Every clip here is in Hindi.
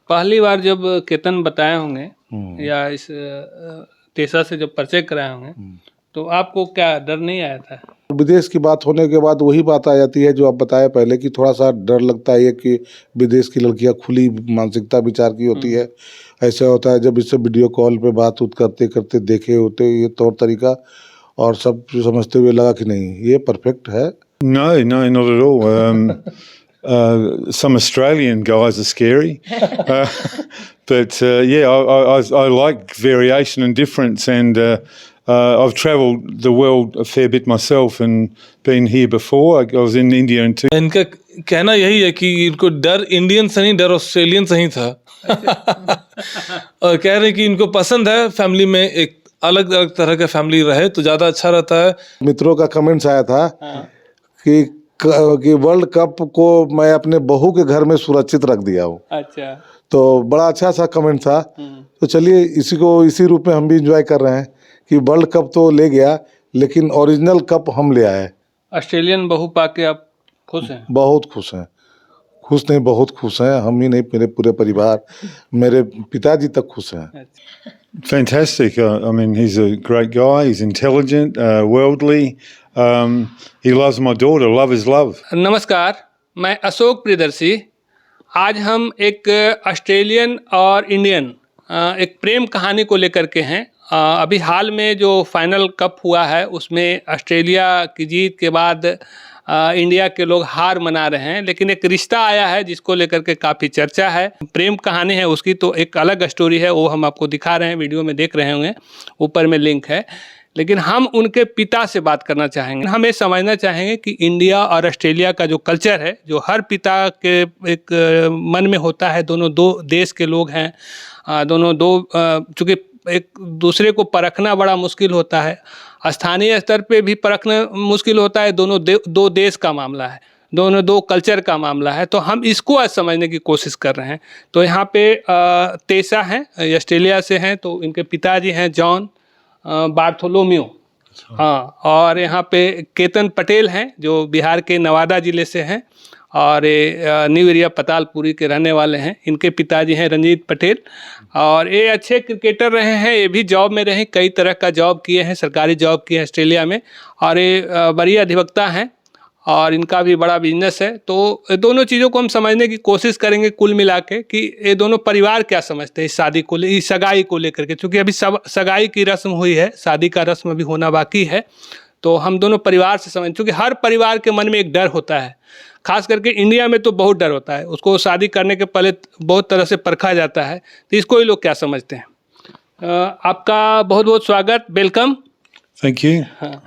पहली बार जब केतन बताए होंगे या इस तेसा से जब परिचय कराए होंगे तो आपको क्या डर नहीं आया था? विदेश की बात होने के बाद वही बात आ जाती है जो आप बताया पहले कि थोड़ा सा डर लगता है कि विदेश की लड़कियां खुली मानसिकता विचार की होती है। ऐसा होता है जब इससे वीडियो कॉल पे बात उत करते करते देखे होते ये तौर तरीका और सब समझते हुए लगा कि नहीं ये परफेक्ट है। No, no, not at all. Some Australian guys are scary, but yeah, I like variation and difference, and I've travelled the world a fair bit myself and been here before. I was in India and इनका कहना यही है कि इनको डर इंडियन से नहीं, डर ऑस्ट्रेलियन से ही था। और कह रहे हैं कि इनको पसंद है फैमिली में एक अलग अलग तरह का फैमिली रहे तो ज्यादा अच्छा रहता है। मित्रों का कमेंट्स आया था कि वर्ल्ड कप को मैं अपने बहू के घर में सुरक्षित रख दिया हूँ। अच्छा, तो बड़ा अच्छा सा कमेंट था। तो चलिए इसी रूप में हम भी एंजॉय कर रहे हैं कि वर्ल्ड कप तो ले गया लेकिन ओरिजिनल कप हम ले आए। ऑस्ट्रेलियन बहू पाके आप खुश हैं? बहुत खुश हैं, खुश नहीं बहुत खुश हैं। हम ही नहीं मेरे पूरे परिवार, मेरे पिताजी तक खुश हैं। Fantastic. I mean, he's a great guy. He's intelligent, worldly. He loves my daughter. Love is love. नमस्कार, मैं अशोक प्रियदर्शी। आज हम एक ऑस्ट्रेलियन और इंडियन एक प्रेम कहानी को लेकर के हैं। अभी हाल में जो फाइनल कप हुआ है उसमें ऑस्ट्रेलिया की जीत के बाद इंडिया के लोग हार मना रहे हैं, लेकिन एक रिश्ता आया है जिसको लेकर के काफ़ी चर्चा है। प्रेम कहानी है उसकी, तो एक अलग स्टोरी है, वो हम आपको दिखा रहे हैं, वीडियो में देख रहे होंगे, ऊपर में लिंक है। लेकिन हम उनके पिता से बात करना चाहेंगे। हम ये समझना चाहेंगे कि इंडिया और ऑस्ट्रेलिया का जो कल्चर है, जो हर पिता के एक मन में होता है, दोनों दो देश के लोग हैं, दोनों दो चूँकि एक दूसरे को परखना बड़ा मुश्किल होता है, स्थानीय स्तर पे भी परखना मुश्किल होता है। दोनों दो देश का मामला है, दोनों दो कल्चर का मामला है, तो हम इसको आज समझने की कोशिश कर रहे हैं। तो यहाँ पे तेसा हैं, ऑस्ट्रेलिया से हैं, तो इनके पिताजी हैं जॉन बार्थोलोम्यू, हाँ, और यहाँ पे केतन पटेल हैं जो बिहार के नवादा ज़िले से हैं और न्यू एरिया पतालपुरी के रहने वाले हैं। इनके पिताजी हैं रंजीत पटेल और ये अच्छे क्रिकेटर रहे हैं, ये भी जॉब में रहे, कई तरह का जॉब किए हैं, सरकारी जॉब किए हैं ऑस्ट्रेलिया में, और ये बड़ी अधिवक्ता हैं और इनका भी बड़ा बिजनेस है। तो दोनों चीज़ों को हम समझने की कोशिश करेंगे कुल मिला के कि ये दोनों परिवार क्या समझते हैं इस शादी को इस सगाई को लेकर के, क्योंकि अभी सगाई की रस्म हुई है, शादी का रस्म अभी होना बाकी है। तो हम दोनों परिवार से समझ, क्योंकि हर परिवार के मन में एक डर होता है, खास करके इंडिया में तो बहुत डर होता है, उसको शादी करने के पहले बहुत तरह से परखा जाता है। तो इसको ही लोग क्या समझते हैं। आपका बहुत बहुत स्वागत, वेलकम। Thank you. हाँ,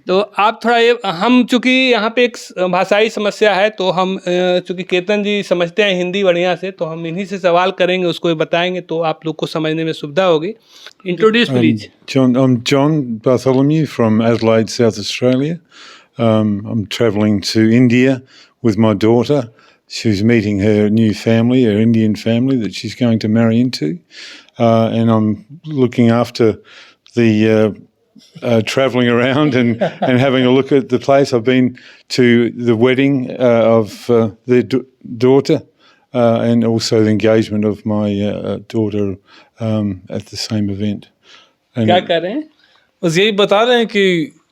तो आप थोड़ा ये, हम चूँकि यहाँ पे एक भाषाई समस्या है, तो हम चूँकि केतन जी समझते हैं हिंदी बढ़िया से, तो हम इन्हीं से सवाल करेंगे, उसको बताएंगे तो आप लोग को समझने में सुविधा होगी। Introduce please. I'm John Bartholomew from Adelaide, South Australia. I'm travelling to India with my daughter. She's meeting her new family, her Indian family that she's going to marry into. And I'm looking after the travelling around and having a look at the place. I've been to the wedding of their daughter and also the engagement of my daughter at the same event. क्या कर रहे हैं? बस यही बता रहे हैं कि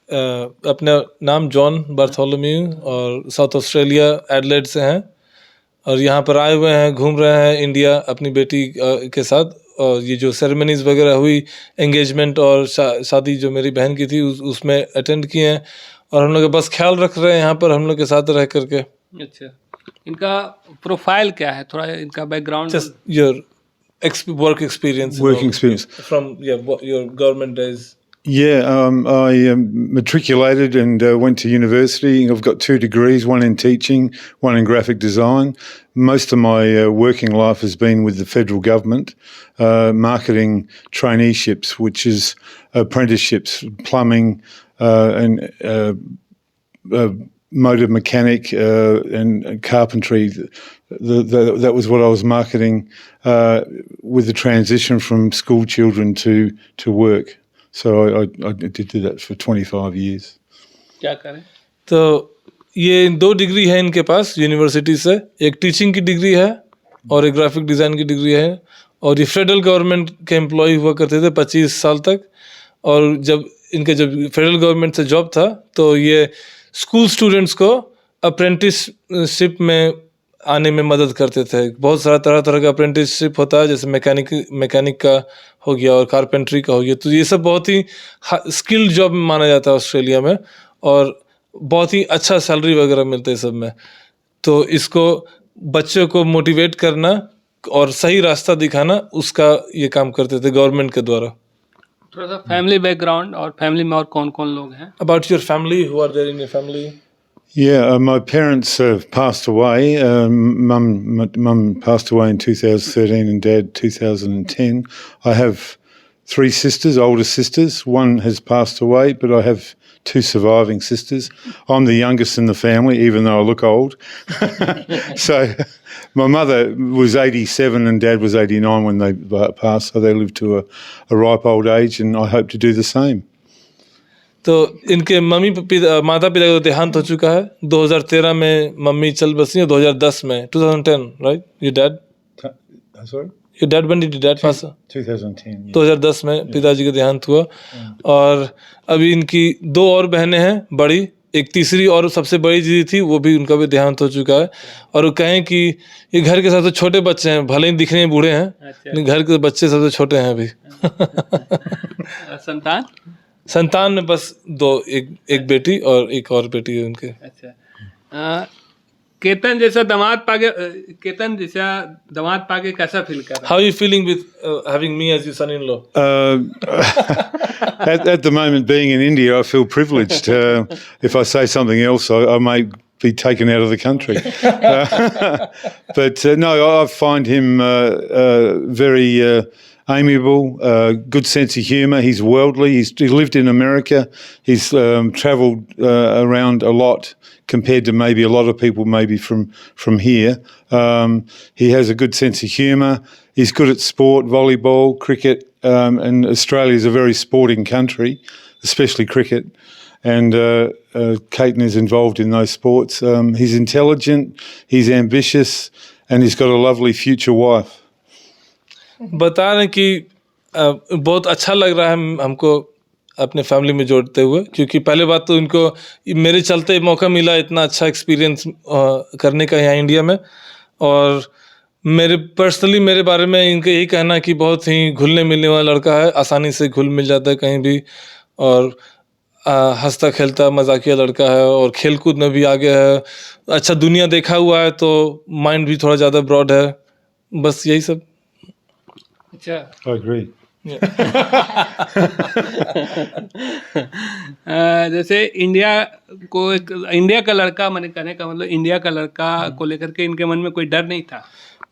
अपना नाम जॉन बार्थोलोम्यू और साउथ ऑस्ट्रेलिया एडलेड से हैं और यहाँ पर आए हुए हैं, घूम रहे हैं इंडिया अपनी बेटी के साथ। और ये जो सेरेमनीज वगैरह हुई, एंगेजमेंट और शादी जो मेरी बहन की थी उसमें अटेंड किए हैं और हम लोग बस ख्याल रख रहे हैं यहाँ पर हम लोग के साथ रह करके। अच्छा, इनका प्रोफाइल क्या है, थोड़ा इनका background? Just your work experience. Working experience. From your government days. Yeah, I matriculated and went to university. I've got 2 degrees, one in teaching, one in graphic design. Most of my working life has been with the federal government, marketing traineeships, which is apprenticeships, plumbing and motor mechanic and carpentry. That was what I was marketing with the transition from school children to work. So I did that for 25 years. क्या करें? तो ये 2 डिग्री है इनके पास यूनिवर्सिटी से, एक टीचिंग की डिग्री है और एक ग्राफिक डिज़ाइन की डिग्री है, और ये फेडरल गवर्नमेंट के एम्प्लॉय हुआ करते थे 25 साल तक। और जब फेडरल गवर्नमेंट से जॉब था तो ये स्कूल स्टूडेंट्स को अप्रेंटिसशिप में आने में मदद करते थे। बहुत सारा तरह तरह का अप्रेंटिसशिप होता है, जैसे मैकेनिक का हो गया और कारपेंट्री का हो गया। तो ये सब बहुत ही स्किल्ड जॉब माना जाता है ऑस्ट्रेलिया में, और बहुत ही अच्छा सैलरी वगैरह मिलता है सब में। तो इसको बच्चों को मोटिवेट करना और सही रास्ता दिखाना, उसका ये काम करते थे गवर्नमेंट के द्वारा। थोड़ा सा फैमिली बैकग्राउंड, और फैमिली में और कौन कौन लोग हैं? About your family, who are there in your family? Yeah, my parents have passed away. Mum passed away in 2013 and Dad 2010. I have 3 sisters, older sisters. One has passed away, but I have 2 surviving sisters. I'm the youngest in the family, even though I look old. So my mother was 87 and Dad was 89 when they passed, so they lived to a ripe old age, and I hope to do the same. तो इनके माता पिता का देहांत हो चुका है। 2013 में मम्मी चल बसी, 2010 में 2010, right? Your dad, Sorry? Your dad, when did your dad pass? 2010. Yeah. 2010 में पिताजी का देहांत हुआ। और अभी इनकी 2 और बहनें हैं बड़ी, एक तीसरी और सबसे बड़ी दीदी थी, वो भी, उनका भी देहांत हो चुका है। और वो कहें कि ये घर के सबसे छोटे बच्चे हैं, भले ही दिखने में बूढ़े हैं, लेकिन घर के बच्चे सबसे छोटे हैं अभी। संतान में बस 2, एक बेटी और एक और बेटी है उनके। अच्छा, केतन जैसा दामाद पाके कैसा फील कर रहा है? How are you feeling with having me as your son-in-law? At the moment, being in India, I feel privileged. If I say something else, I may be taken out of the country. But no, I find him very amiable, good sense of humour. He's worldly. He lived in America. He's travelled around a lot compared to maybe a lot of people maybe from here. He has a good sense of humour. He's good at sport, volleyball, cricket, and Australia is a very sporting country, especially cricket. And Caton is involved in those sports. He's intelligent, he's ambitious, and he's got a lovely future wife. बता रहे कि बहुत अच्छा लग रहा है हमको अपने फैमिली में जोड़ते हुए, क्योंकि पहले बात तो इनको मेरे चलते मौका मिला इतना अच्छा एक्सपीरियंस करने का यहाँ इंडिया में। और मेरे बारे में इनका यही कहना कि बहुत ही घुलने मिलने वाला लड़का है, आसानी से घुल मिल जाता है कहीं भी, और हंसता खेलता मजाकिया लड़का है, और खेल कूद में भी आगे है, अच्छा दुनिया देखा हुआ है, तो माइंड भी थोड़ा ज़्यादा ब्रॉड है, बस यही सब। अच्छा, I agree. जैसे इंडिया का लड़का, मैंने कहने का मतलब इंडिया का लड़का को लेकर के इनके मन में कोई डर नहीं था?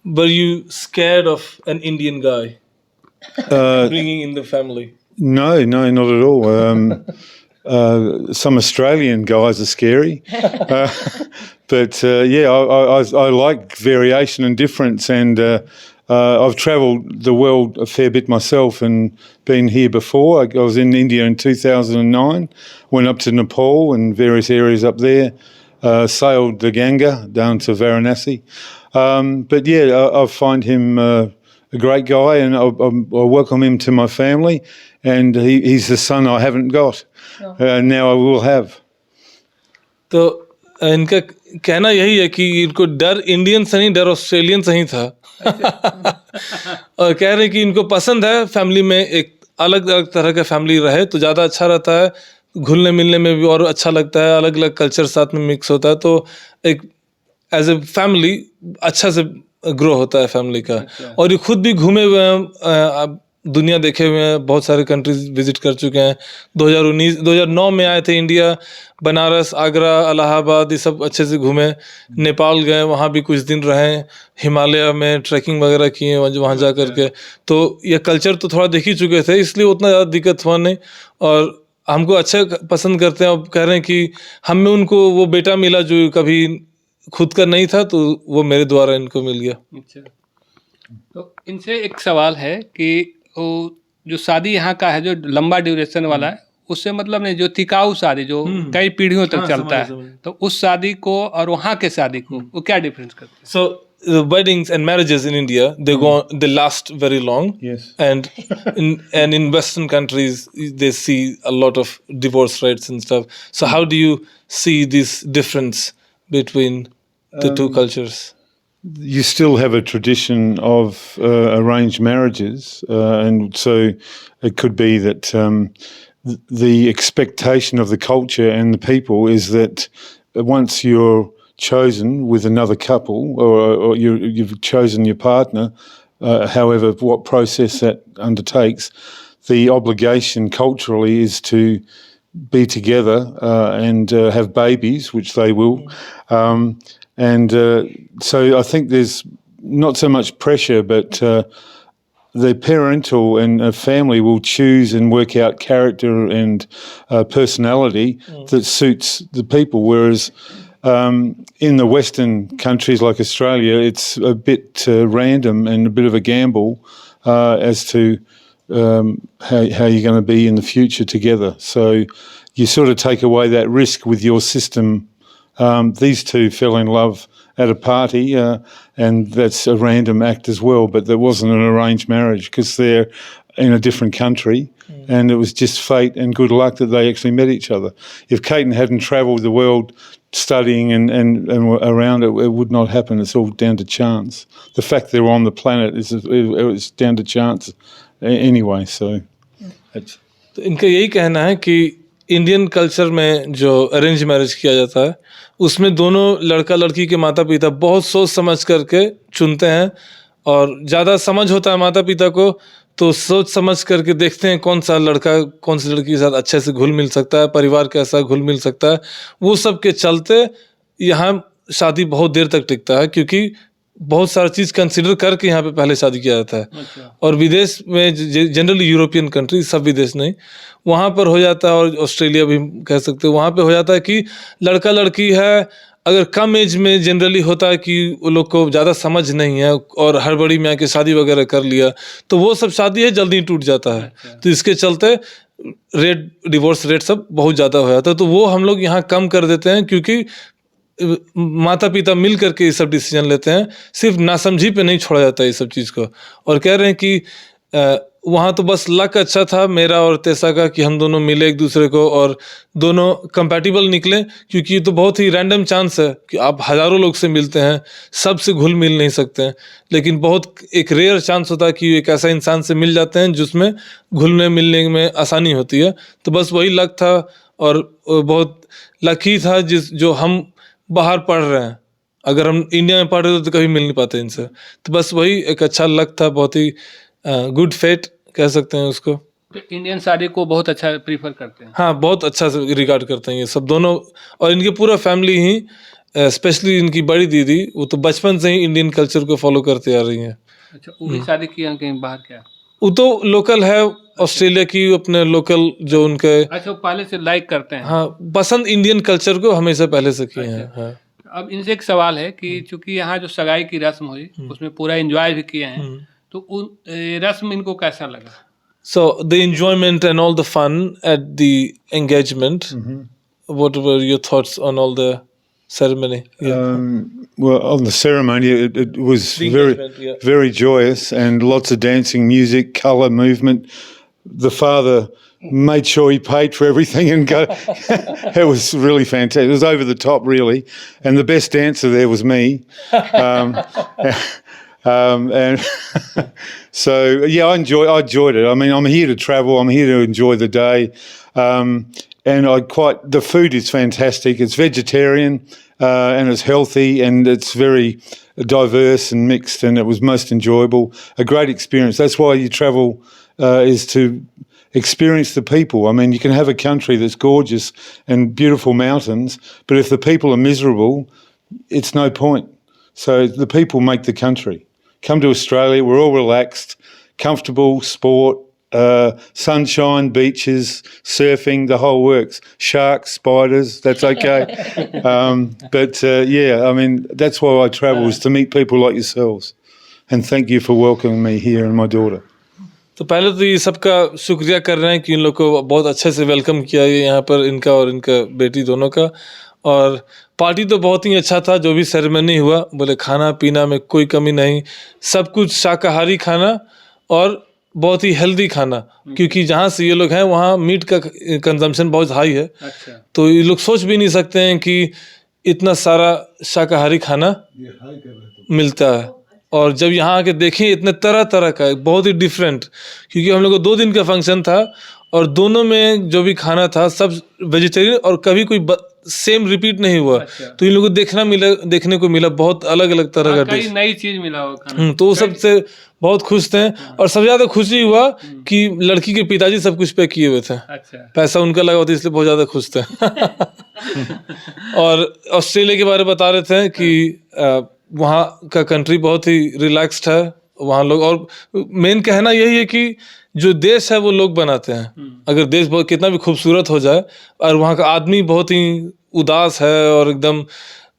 Were you scared of an Indian guy bringing in the family? No, not at all. Some Australian guys are scary, but I like variation and difference, and I've travelled the world a fair bit myself and been here before. I was in India in 2009, went up to Nepal and various areas up there, sailed the Ganga down to Varanasi. But yeah, I find him a great guy, and I welcome him to my family, and he's the son I haven't got. Now I will have. तो इनका कहना यही है कि इनको डर इंडियन से नहीं, डर ऑस्ट्रेलियन से ही था। और कह रहे हैं कि इनको पसंद है फैमिली में एक अलग अलग तरह का फैमिली रहे तो ज़्यादा अच्छा रहता है, घुलने मिलने में भी और अच्छा लगता है, अलग अलग कल्चर साथ में मिक्स होता है, तो एक एज ए फैमिली अच्छा से ग्रो होता है फैमिली का। और ये खुद भी घूमे हुए हैं, दुनिया देखे हुए हैं, बहुत सारे कंट्रीज विजिट कर चुके हैं। 2009 में आए थे इंडिया, बनारस, आगरा, इलाहाबाद, ये सब अच्छे से घूमे। नेपाल गए, वहाँ भी कुछ दिन रहे, हिमालय में ट्रैकिंग वगैरह किए वहाँ जा कर के। तो ये कल्चर तो थोड़ा देख ही चुके थे, इसलिए उतना ज़्यादा दिक्कत हुआ नहीं, और हमको अच्छा पसंद करते हैं। अब कह रहे हैं कि हमें उनको वो बेटा मिला जो कभी खुद का नहीं था, तो वो मेरे द्वारा इनको मिल गया। अच्छा, तो इनसे एक सवाल है कि वो जो शादी यहाँ का है जो लंबा ड्यूरेशन वाला है, उससे मतलब नहीं, जो टिकाऊ शादी जो कई पीढ़ियों तक चलता है, तो उस शादी को और वहाँ के शादी को वो क्या डिफरेंस करते हैं? So the weddings and marriages in India, they last very long. Yes. And in Western countries, they see a lot of divorce rates and stuff. So how do you see this difference between the two cultures? You still have a tradition of arranged marriages, and so it could be that the expectation of the culture and the people is that once you're chosen with another couple, or you've chosen your partner, however, what process that undertakes, the obligation culturally is to be together and have babies, which they will. So I think there's not so much pressure, but the parental and family will choose and work out character and personality that suits the people. Whereas in the Western countries like Australia, it's a bit random and a bit of a gamble as to how you're going to be in the future together. So you sort of take away that risk with your system. These two fell in love at a party, and that's a random act as well, but there wasn't an arranged marriage because they're in a different country, and it was just fate and good luck that they actually met each other. If Caton hadn't travelled the world studying and around it, it would not happen. It's all down to chance. The fact they're on the planet is down to chance anyway. So it's... तो इनका यही कहना है कि इंडियन कल्चर में जो अरेंज मैरिज किया जाता है उसमें दोनों लड़का लड़की के माता पिता बहुत सोच समझ करके चुनते हैं, और ज़्यादा समझ होता है माता पिता को तो सोच समझ करके देखते हैं कौन सा लड़का कौन सी लड़की के साथ अच्छे से घुल मिल सकता है, परिवार कैसा घुल मिल सकता है। वो सब के चलते यहाँ शादी बहुत देर तक टिकता है, क्योंकि बहुत सारा चीज़ कंसिडर करके यहाँ पे पहले शादी किया जाता है। और विदेश में जनरली यूरोपियन कंट्री, सब विदेश नहीं, वहाँ पर हो जाता है, और ऑस्ट्रेलिया भी कह सकते हो, वहाँ पे हो जाता है कि लड़का लड़की है, अगर कम एज में जनरली होता है कि वो लोग को ज़्यादा समझ नहीं है और हड़बड़ी में आके शादी वगैरह कर लिया, तो वो सब शादी है जल्दी टूट जाता है। तो इसके चलते डिवोर्स रेट सब बहुत ज़्यादा हो जाता है। तो वो हम लोग यहाँ कम कर देते हैं, क्योंकि माता पिता मिल करके ये सब डिसीजन लेते हैं, सिर्फ नासमझी पे नहीं छोड़ा जाता ये सब चीज़ को। और कह रहे हैं कि वहाँ तो बस लक अच्छा था मेरा और तेसा का कि हम दोनों मिले एक दूसरे को और दोनों कंपैटिबल निकले, क्योंकि ये तो बहुत ही रैंडम चांस है कि आप हज़ारों लोग से मिलते हैं, सबसे घुल मिल नहीं सकते हैं, लेकिन बहुत एक रेयर चांस होता है कि एक ऐसा इंसान से मिल जाते हैं जिसमें घुलने मिलने में आसानी होती है। तो बस वही लक था, और बहुत लकी था जो हम बाहर पढ़ रहे हैं, अगर हम इंडिया में पढ़ रहे तो कभी मिल नहीं पाते इनसे। तो बस वही एक अच्छा लक था, बहुत ही गुड फेट कह सकते हैं उसको। तो इंडियन शादी को बहुत अच्छा प्रीफर करते हैं। हाँ, बहुत अच्छा से रिगार्ड करते हैं ये सब दोनों, और इनके पूरा फैमिली ही, स्पेशली इनकी बड़ी दीदी, वो तो बचपन से ही इंडियन कल्चर को फॉलो करते आ रही हैं। अच्छा, वो भी शादी की हैं कहीं बाहर क्या? वो तो लोकल है ऑस्ट्रेलिया की, अपने लोकल जो उनके। अच्छा, वो पहले से लाइक करते हैं। हाँ, पसंद इंडियन कल्चर को हमेशा पहले से किए हैं। हाँ। अब इनसे एक सवाल है कि चूंकि यहाँ जो सगाई की रस्म हुई उसमें पूरा एंजॉय भी किए हैं, तो उन रस्म इनको कैसा लगा? So the enjoyment and all the fun at the engagement. What were your thoughts on all the ceremony? Well, on the ceremony, it was The very, engagement, yeah. very joyous, and lots of dancing, music, colour, movement. The father made sure he paid for everything, and it was really fantastic. It was over the top, really, and the best dancer there was me. And so, yeah, I enjoyed it. I mean, I'm here to travel. I'm here to enjoy the day. And the food is fantastic. It's vegetarian, and it's healthy, and it's very diverse and mixed, and it was most enjoyable. A great experience. That's why you travel, is to experience the people. I mean, you can have a country that's gorgeous and beautiful mountains, but if the people are miserable, it's no point. So the people make the country. Come to Australia, we're all relaxed, comfortable, sport, sunshine, beaches, surfing, the whole works. Sharks, spiders, that's okay. Yeah, I mean, that's why I travel, is to meet people like yourselves. And thank you for welcoming me here and my daughter. तो पहले तो ये सबका शुक्रिया कर रहे हैं कि इन लोग को बहुत अच्छे से वेलकम किया गया यहाँ पर, इनका और इनका बेटी दोनों का। और पार्टी तो बहुत ही अच्छा था, जो भी सेरेमनी हुआ, बोले खाना पीना में कोई कमी नहीं, सब कुछ शाकाहारी खाना और बहुत ही हेल्दी खाना, क्योंकि जहाँ से ये लोग हैं वहाँ मीट का कंजम्पशन बहुत हाई है। अच्छा। तो ये लोग सोच भी नहीं सकते हैं कि इतना सारा शाकाहारी खाना मिलता है। और जब यहाँ आके देखें इतने तरह तरह का, बहुत ही डिफरेंट, क्योंकि हम लोग को 2 दिन का फंक्शन था और दोनों में जो भी खाना था सब वेजिटेरियन और कभी कोई सेम रिपीट नहीं हुआ। अच्छा। तो इन लोगों को देखने को मिला बहुत अलग अलग तरह का कई डिश। नई चीज मिला हो खाना। तो वो सबसे बहुत खुश थे और सबसे ज्यादा खुशी हुआ कि लड़की के पिताजी सब कुछ पे किए हुए थे, अच्छा। पैसा उनका लगा हुआ था, इसलिए बहुत ज्यादा खुश थे। और ऑस्ट्रेलिया के बारे में बता रहे थे कि वहाँ का कंट्री बहुत ही रिलैक्स्ड है, वहाँ लोग, और मेन कहना यही है कि जो देश है वो लोग बनाते हैं। अगर देश बहुत कितना भी खूबसूरत हो जाए और वहाँ का आदमी बहुत ही उदास है और एकदम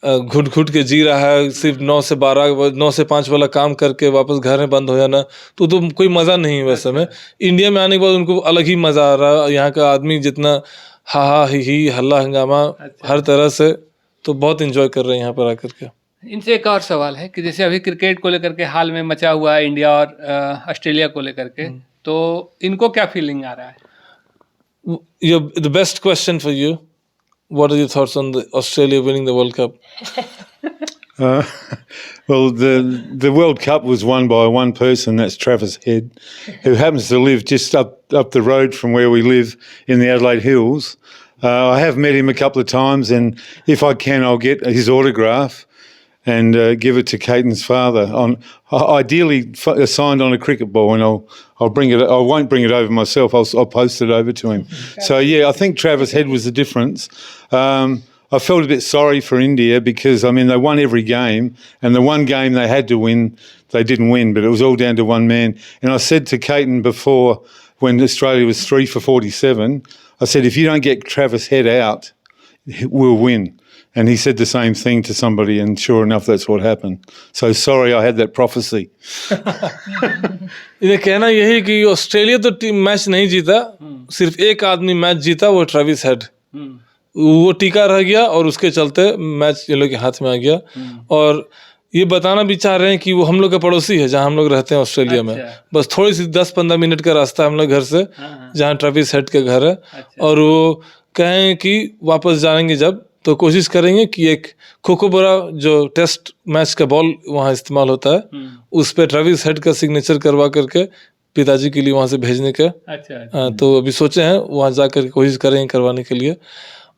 घुट घुट के जी रहा है, सिर्फ 9 से 12, 9 से 5 वाला काम करके वापस घर में बंद हो जाना, तो कोई मज़ा नहीं है वैसे में। इंडिया में आने के बाद उनको अलग ही मज़ा आ रहा है, यहाँ का आदमी जितना हा हा ही हल्ला हंगामा हर तरह से, तो बहुत एंजॉय कर रहे हैं यहाँ पर आकर के। इनसे एक और सवाल है कि जैसे अभी क्रिकेट को लेकर के हाल में मचा हुआ है इंडिया और ऑस्ट्रेलिया को लेकर के, तो इनको क्या फीलिंग आ रहा है? The best question for you. What are your thoughts on Australia winning the World Cup? Well, the World Cup was won by one person, that's Travis Head, who happens to live just up the road from where we live in the Adelaide Hills. I have met him a couple of times, and if I can, I'll get his autograph and give it to Caden's father. Ideally signed on a cricket ball, and I'll bring it. I won't bring it over myself. I'll post it over to him. So yeah, I think Travis Head was the difference. I felt a bit sorry for India because I mean they won every game, and the one game they had to win, they didn't win, but it was all down to one man. And I said to Caden before, when Australia was 3 for 47, I said if you don't get Travis Head out, we'll win. And he said the same thing to somebody, and sure enough, that's what happened. So sorry I had that prophecy. ये कहना यही कि ऑस्ट्रेलिया तो टीम मैच नहीं जीता, सिर्फ एक आदमी मैच जीता, वो ट्रेविस हेड। वो टीका रह गया और उसके चलते मैच ये लोग के हाथ में आ गया। और ये बताना भी चाह रहे हैं कि वो हम लोग का पड़ोसी है, जहाँ हम लोग रहते हैं ऑस्ट्रेलिया में, बस थोड़ी सी 10-15 मिनट का रास्ता है हम लोग घर से, जहाँ ट्रेविस हेड का घर है। और वो कहें कि वापस जाएंगे जब, तो कोशिश करेंगे कि एक कोकोबरा जो टेस्ट मैच का बॉल वहाँ इस्तेमाल होता है, उस पे ट्रेविस हेड का सिग्नेचर करवा करके पिताजी के लिए वहाँ से भेजने का। अच्छा। तो अभी सोचे हैं वहाँ जाकर कोशिश करेंगे करवाने के लिए।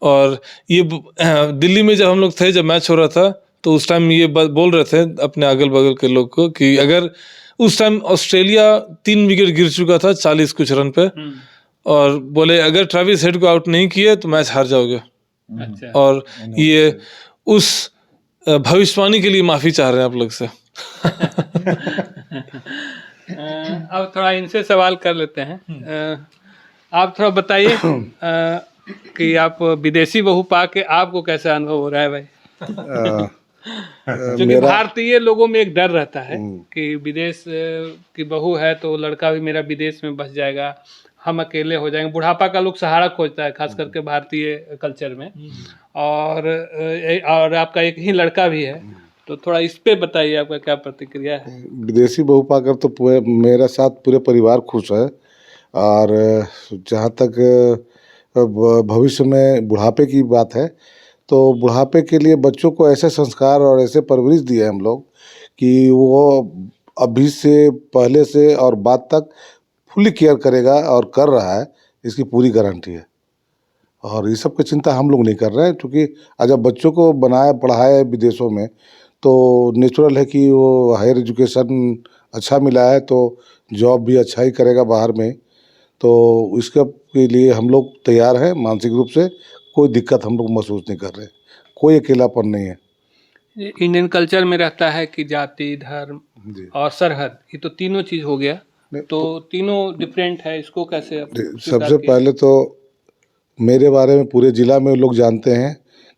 और ये दिल्ली में जब हम लोग थे, जब मैच हो रहा था, तो उस टाइम ये बोल रहे थे अपने अगल बगल के लोग को कि अगर उस टाइम ऑस्ट्रेलिया 3 विकेट गिर चुका था 40 कुछ रन पे, और बोले अगर ट्रेविस हेड को आउट नहीं किए तो मैच हार जाओगे। अच्छा। और ये उस भविष्यवाणी के लिए माफी चाह रहे हैं आप लोग से। अब थोड़ा इनसे सवाल कर लेते हैं। आप थोड़ा बताइए कि आप विदेशी बहू पा के आपको कैसा अनुभव हो रहा है भाई? क्योंकि भारतीय लोगों में एक डर रहता है कि विदेश की बहू है तो लड़का भी मेरा विदेश में बस जाएगा, हम अकेले हो जाएंगे। बुढ़ापा का लोग सहारा खोजता है, खास करके भारतीय कल्चर में। और आपका एक ही लड़का भी है, तो थोड़ा इस पे बताइए आपका क्या प्रतिक्रिया है? विदेशी बहू पाकर तो मेरे साथ पूरे परिवार खुश है। और जहाँ तक भविष्य में बुढ़ापे की बात है, तो बुढ़ापे के लिए बच्चों को ऐसे संस्कार और ऐसे परवरिश दिए हम लोग कि वो अभी से पहले से और बाद तक फुली केयर करेगा, और कर रहा है, इसकी पूरी गारंटी है। और ये सब की चिंता हम लोग नहीं कर रहे हैं, क्योंकि जब बच्चों को बनाया पढ़ाया है विदेशों में, तो नेचुरल है कि वो हायर एजुकेशन अच्छा मिला है तो जॉब भी अच्छा ही करेगा बाहर में। तो इसके के लिए हम लोग तैयार हैं मानसिक रूप से, कोई दिक्कत हम लोग महसूस नहीं कर रहे, कोई अकेलापन नहीं है। इंडियन कल्चर में रहता है कि जाति, धर्म और सरहद, ये तो तीनों चीज़ हो गया, तो तीनों डिफरेंट है, इसको कैसे? सबसे पहले तो मेरे बारे में पूरे ज़िला में लोग जानते हैं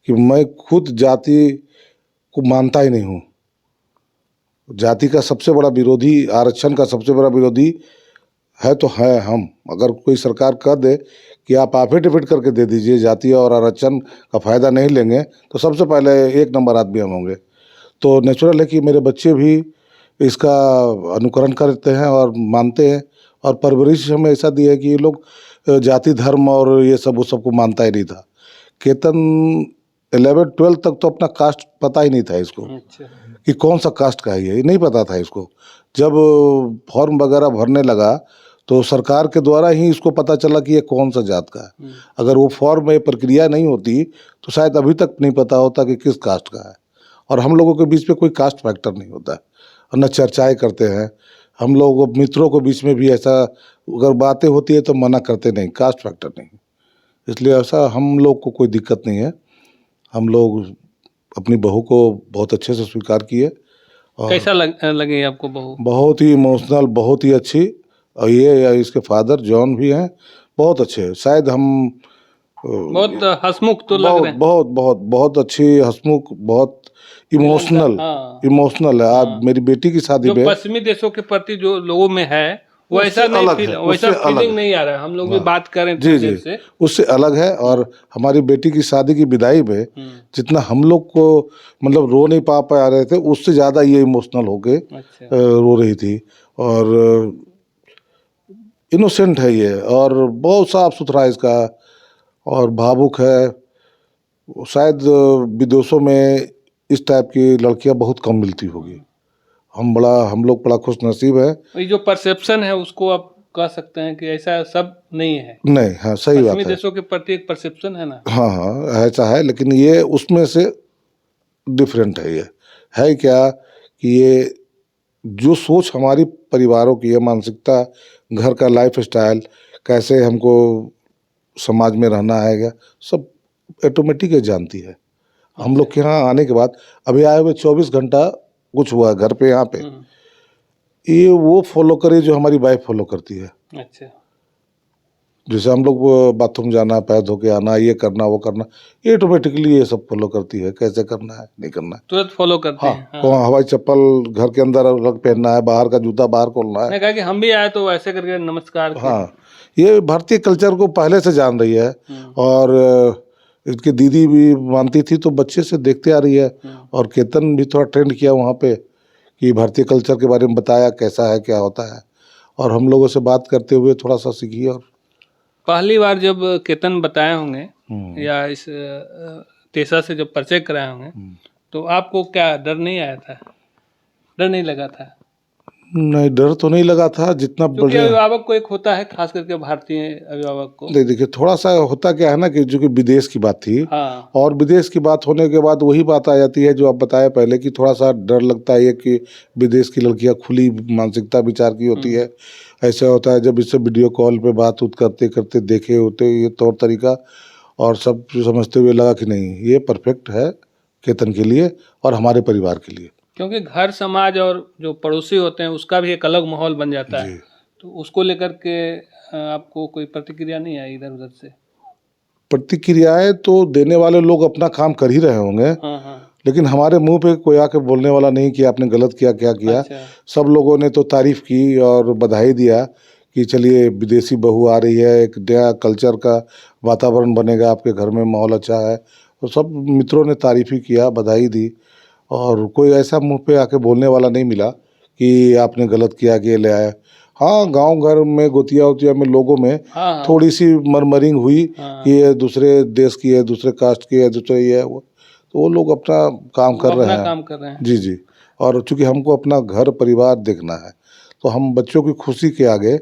कि मैं खुद जाति को मानता ही नहीं हूँ। जाति का सबसे बड़ा विरोधी, आरक्षण का सबसे बड़ा विरोधी है तो है। हम अगर कोई सरकार कह दे कि आप एफिडेविट करके दे दीजिए, जातीय और आरक्षण का फ़ायदा नहीं लेंगे, तो सबसे पहले एक नंबर आदमी हम होंगे। तो नेचुरल है कि मेरे बच्चे भी इसका अनुकरण करते हैं और मानते हैं, और परवरिश हमें ऐसा दी है कि ये लोग जाति धर्म और ये सब वो सबको मानता ही नहीं था। केतन 11-12 तक तो अपना कास्ट पता ही नहीं था इसको अच्छा। कि कौन सा कास्ट का है, ये नहीं पता था इसको। जब फॉर्म वगैरह भरने लगा तो सरकार के द्वारा ही इसको पता चला कि ये कौन सा जात का है। अगर वो फॉर्म में प्रक्रिया नहीं होती तो शायद अभी तक नहीं पता होता कि किस कास्ट का है। और हम लोगों के बीच में कोई कास्ट फैक्टर नहीं होता है, और न चर्चाएं करते हैं हम लोग। मित्रों के बीच में भी ऐसा अगर बातें होती है तो मना करते नहीं, कास्ट फैक्टर नहीं। इसलिए ऐसा हम लोग को कोई दिक्कत नहीं है। हम लोग अपनी बहू को बहुत अच्छे से स्वीकार किए, और कैसा लगे आपको बहू? बहुत ही इमोशनल, बहुत ही अच्छी। और ये इसके फादर जॉन भी हैं, बहुत अच्छे। शायद हम बहुत हंसमुख तो लग बहुत रहे हैं। बहुत बहुत बहुत अच्छी, हंसमुख, बहुत इमोशनल। हाँ। इमोशनल है। आज मेरी बेटी की शादी जो में पश्चिमी देशों के प्रति जो लोगों में है वैसा उससे नहीं अलग फील, है, वैसा उससे अलग फीलिंग है। नहीं आ रहा है। हम लोग भी बात करें जी थोड़ी जी, देर से। उससे अलग है। और हमारी बेटी की शादी की विदाई में जितना हम लोग को मतलब रो नहीं पा रहे थे, उससे ज़्यादा ये इमोशनल होके अच्छा। रो रही थी। और इनोसेंट है ये, और बहुत साफ सुथरा है इसका, और भावुक है। शायद विदेशों में इस टाइप की लड़कियां बहुत कम मिलती होगी। हम लोग बड़ा खुश नसीब है। ये जो परसेप्शन है उसको आप कह सकते हैं कि ऐसा सब नहीं है। नहीं, हाँ सही बात पश्चिमी है। देशों के प्रति एक परसेप्शन है ना। हाँ हाँ, ऐसा है, लेकिन ये उसमें से डिफरेंट है। ये है क्या कि ये जो सोच हमारी परिवारों की है, मानसिकता, घर का लाइफ स्टाइल, कैसे हमको समाज में रहना है, क्या सब ऑटोमेटिक जानती है। हम लोग के यहाँ आने के बाद अभी आए हुए 24 घंटा कुछ हुआ घर पे, यहाँ पे ये वो फॉलो करे जो हमारी वाइफ फॉलो करती है। अच्छा। जैसे हम लोग बाथरूम जाना, पैर धो के आना, ये करना वो करना, ये ऑटोमेटिकली ये सब फॉलो करती है, कैसे करना है नहीं करना है। तुरंत फॉलो करते हाँ, हैं। कौन हवाई चप्पल घर के अंदर अलग पहनना है, बाहर का जूता बाहर खोलना है। मैंने कहा कि हम भी आए तो ऐसे करके नमस्कार किया। हाँ, ये भारतीय कल्चर को पहले से जान रही है। और इसकी दीदी भी मानती थी तो बच्चे से देखते आ रही है। और केतन भी थोड़ा ट्रेंड किया वहाँ पे कि भारतीय कल्चर के बारे में बताया कैसा है क्या होता है, और हम लोगों से बात करते हुए थोड़ा सा सीखी। और पहली बार जब केतन बताए होंगे या इस तेसा से जब परिचय कराए होंगे तो आपको क्या डर नहीं आया था? डर नहीं लगा था? नहीं, डर तो नहीं लगा था जितना क्योंकि बढ़िया। अभिभावक को एक होता है, खास करके भारतीय अभिभावक को। देखिए, थोड़ा सा होता क्या है ना कि जो कि विदेश की बात थी, हाँ। और विदेश की बात होने के बाद वही बात आ जाती है जो आप बताए पहले कि थोड़ा सा डर लगता है कि विदेश की लड़कियां खुली मानसिकता विचार की होती है। ऐसा होता है जब इससे वीडियो कॉल पे बात उत करते करते देखे होते ये तौर तरीका, और सब समझते हुए लगा कि नहीं, ये परफेक्ट है केतन के लिए और हमारे परिवार के लिए। क्योंकि घर समाज और जो पड़ोसी होते हैं उसका भी एक अलग माहौल बन जाता है। तो उसको लेकर के आपको कोई प्रतिक्रिया नहीं आई इधर उधर से? प्रतिक्रियाएं तो देने वाले लोग अपना काम कर ही रहे होंगे, हाँ। लेकिन हमारे मुंह पे कोई आके बोलने वाला नहीं कि आपने गलत किया, क्या किया। अच्छा। सब लोगों ने तो तारीफ की और बधाई दिया कि चलिए विदेशी बहू आ रही है, एक नया कल्चर का वातावरण बनेगा आपके घर में, माहौल अच्छा है। तो सब मित्रों ने तारीफ ही किया, बधाई दी, और कोई ऐसा मुंह पे आके बोलने वाला नहीं मिला कि आपने गलत किया कि ले आया। हाँ, गांव घर में गोतिया उतिया में लोगों में हाँ। थोड़ी सी मरमरिंग हुई कि ये दूसरे देश की है, दूसरे कास्ट की है, दूसरे ये है वो, तो वो लोग अपना काम कर रहे हैं। काम कर रहे हैं। जी जी। और चूंकि हमको अपना घर परिवार देखना है तो हम बच्चों की खुशी के आगे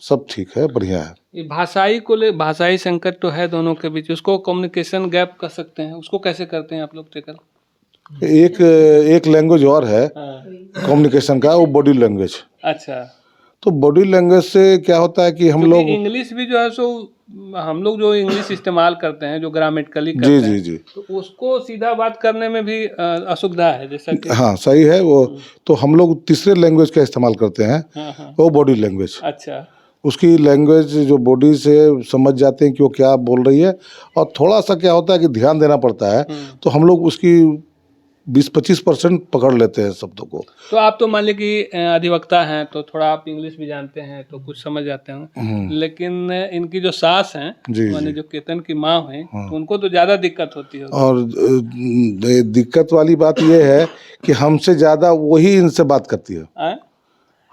सब ठीक है, बढ़िया है। ये भाषाई संकट तो है दोनों के बीच, उसको कम्युनिकेशन गैप कर सकते हैं, उसको कैसे करते हैं आप लोग टैकल? एक लैंग्वेज और है कम्युनिकेशन का, वो बॉडी लैंग्वेज। अच्छा। तो बॉडी लैंग्वेज से क्या होता है कि हम लोग इंग्लिश भी जो है सो हम लोग जो इंग्लिश इस्तेमाल करते हैं, जो ग्रामेटिकली करते जी हैं, जी, तो उसको सीधा बात करने में भी असुविधा है, जैसा कि हाँ सही है वो। तो हम लोग तीसरे लैंग्वेज का इस्तेमाल करते हैं, हाँ। वो बॉडी लैंग्वेज। अच्छा। उसकी लैंग्वेज जो बॉडी से समझ जाते हैं कि वो क्या बोल रही है, और थोड़ा सा क्या होता है कि ध्यान देना पड़ता है। तो हम लोग उसकी 20-25% पकड़ लेते हैं शब्दों को। तो आप तो मान लीजिए कि अधिवक्ता हैं तो थोड़ा आप इंग्लिश भी जानते हैं तो कुछ समझ जाते हैं, लेकिन इनकी जो सास हैं जी, माने जी। जो केतन की माँ हैं तो उनको तो ज़्यादा दिक्कत होती होगी। और दिक्कत वाली बात ये है कि हमसे ज़्यादा वही इनसे बात करती है, आँ?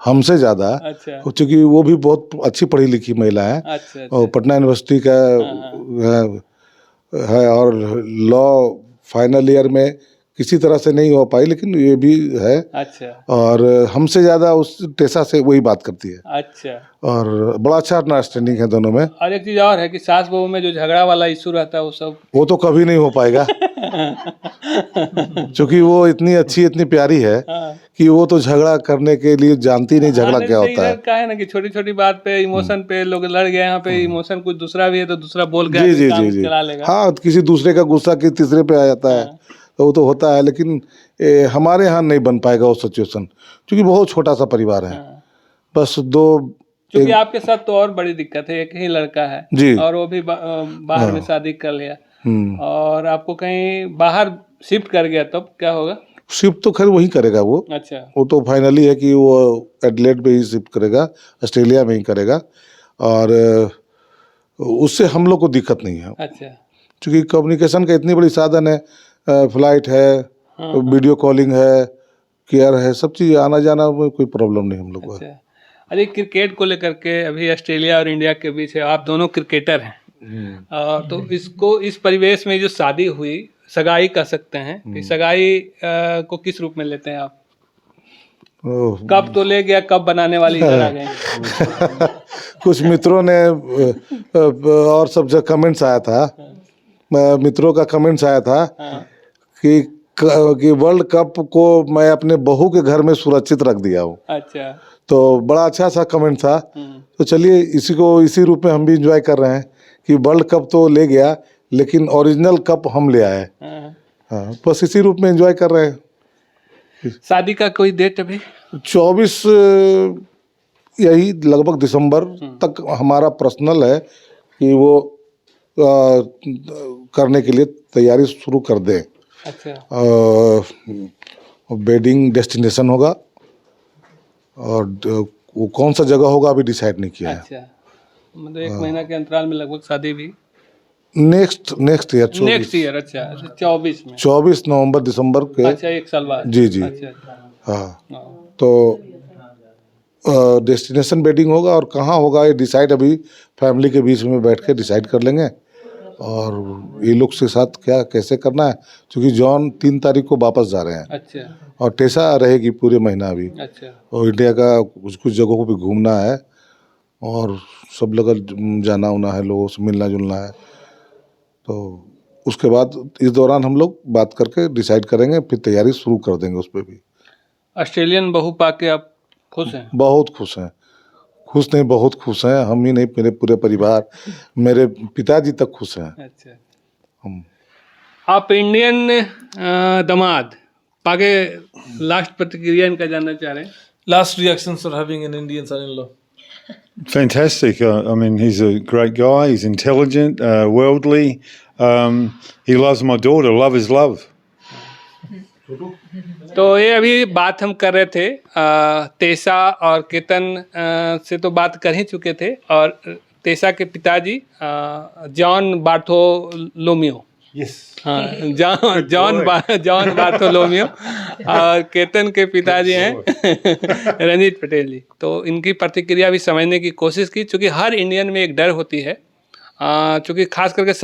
हमसे ज़्यादा, अच्छा क्योंकि वो भी बहुत अच्छी पढ़ी लिखी महिला है अच्छा और अच्छा पटना यूनिवर्सिटी का है और लॉ फाइनल ईयर में किसी तरह से नहीं हो पाई, लेकिन ये भी है। अच्छा और हमसे ज़्यादा उस टेसा से वही बात करती है अच्छा। और बड़ा अच्छा अंडरस्टैंडिंग है दोनों में। और एक चीज़ और है कि सास बहू में जो झगड़ा वाला इशू रहता है वो सब वो तो कभी नहीं हो पाएगा क्योंकि वो इतनी अच्छी इतनी प्यारी है हाँ। कि वो तो झगड़ा करने के लिए जानती नहीं झगड़ा नहीं, क्या जैसे होता इधर है। का है ना कि छोटी छोटी बात पे इमोशन पे लोग लड़ गए, यहाँ पे इमोशन कुछ दूसरा भी है तो दूसरा बोल के जी आदमी जी काम जी जी चला लेगा। हाँ, किसी दूसरे का गुस्सा किसी तीसरे पे आ जाता है तो वो तो होता है, लेकिन हमारे यहाँ नहीं बन पाएगा वो सिचुएशन क्योंकि बहुत छोटा सा परिवार है। हाँ। बस दो क्योंकि आपके साथ तो और बड़ी दिक्कत है, एक ही लड़का है जी और वो भी बाहर में शादी कर लिया और आपको कहीं बाहर शिफ्ट कर गया तब क्या होगा? शिफ्ट तो खैर वही करेगा अच्छा वो तो फाइनली है कि वो एडिलेड पे ही शिफ्ट करेगा, ऑस्ट्रेलिया में ही करेगा और उससे हम लोग को दिक्कत नहीं है अच्छा क्योंकि कम्युनिकेशन का इतनी बड़ी साधन है, फ्लाइट है, वीडियो कॉलिंग है, केयर है, सब चीज़ आना जाना में कोई प्रॉब्लम नहीं हम लोग को है। अच्छा। अरे क्रिकेट को लेकर के अभी ऑस्ट्रेलिया और इंडिया के बीच है, आप दोनों क्रिकेटर हैं तो इसको इस परिवेश में जो शादी हुई सगाई कह सकते हैं, इस सगाई को किस रूप में लेते हैं आप? ओह, कब तो ले गया कब बनाने वाली इधर आ गए। कुछ मित्रों ने और सब जो कमेंट्स आया था, मित्रों का कमेंट्स आया था हाँ। कि वर्ल्ड कप को मैं अपने बहू के घर में सुरक्षित रख दिया हूँ, अच्छा तो बड़ा अच्छा सा कमेंट था। तो चलिए इसी को इसी रूप में हम भी इंजॉय कर रहे हैं कि वर्ल्ड कप तो ले गया लेकिन ओरिजिनल कप हम ले आए। हाँ। हाँ, बस इसी रूप में एंजॉय कर रहे हैं। शादी का कोई डेट अभी? 24 यही लगभग दिसंबर तक हमारा पर्सनल है कि वो करने के लिए तैयारी शुरू कर दें। अच्छा वेडिंग डेस्टिनेशन होगा और वो कौन सा जगह होगा अभी डिसाइड नहीं किया है। अच्छा, मतलब एक महीना के अंतराल में लगभग शादी भी नेक्स्ट ईयर नेक्स्ट ईयर। अच्छा 24 में 24 नवंबर दिसंबर के। अच्छा एक साल बाद। जी जी अच्छा हाँ, तो डेस्टिनेशन वेडिंग होगा और कहाँ होगा ये डिसाइड अभी फैमिली के बीच में बैठ के डिसाइड कर लेंगे और ये लोग के साथ क्या कैसे करना है क्योंकि जॉन 3 तारीख को वापस जा रहे हैं अच्छा और टेसा रहेगी पूरे महीना अभी अच्छा और इंडिया का कुछ जगहों को भी घूमना है और सब लोग जाना उना है, लोगों से मिलना जुलना है। तो उसके बाद इस दौरान हम लोग बात करके डिसाइड करेंगे, फिर तैयारी शुरू कर देंगे उस पर भी। ऑस्ट्रेलियन बहू पाके आप खुश हैं? बहुत खुश हैं, खुश नहीं बहुत खुश हैं, हम ही नहीं मेरे पूरे परिवार, मेरे पिताजी तक खुश हैं। अच्छा हम आप इंडियन दामाद पाके लास्ट प्रतिक्रिया इनका जानना चाह रहे हैं? Last reactions for having an Indian son-in-law. Fantastic. I mean, he's a great guy. He's intelligent, worldly. He loves my daughter. Love is love. तो ये अभी बात हम कर रहे थे तेसा और केतन से तो बात कर ही चुके थे और तेसा के पिताजी जॉन बार्थोलोमियो। Yes. हाँ जॉन बार्थोलोमियो और केतन के पिताजी हैं रंजीत पटेल जी। तो इनकी प्रतिक्रिया भी समझने की कोशिश की क्योंकि हर इंडियन में एक डर होती है चूँकि खास करके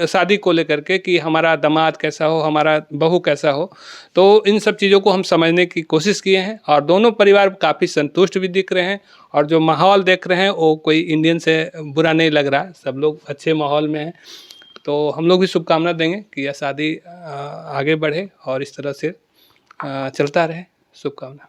शादी को लेकर के कि हमारा दामाद कैसा हो, हमारा बहू कैसा हो। तो इन सब चीज़ों को हम समझने की कोशिश किए हैं और दोनों परिवार काफ़ी संतुष्ट भी दिख रहे हैं और जो माहौल देख रहे हैं वो कोई इंडियन से बुरा नहीं लग रहा, सब लोग अच्छे माहौल में हैं। तो हम लोग भी शुभकामना देंगे कि यह शादी आगे बढ़े और इस तरह से चलता रहे। शुभकामना।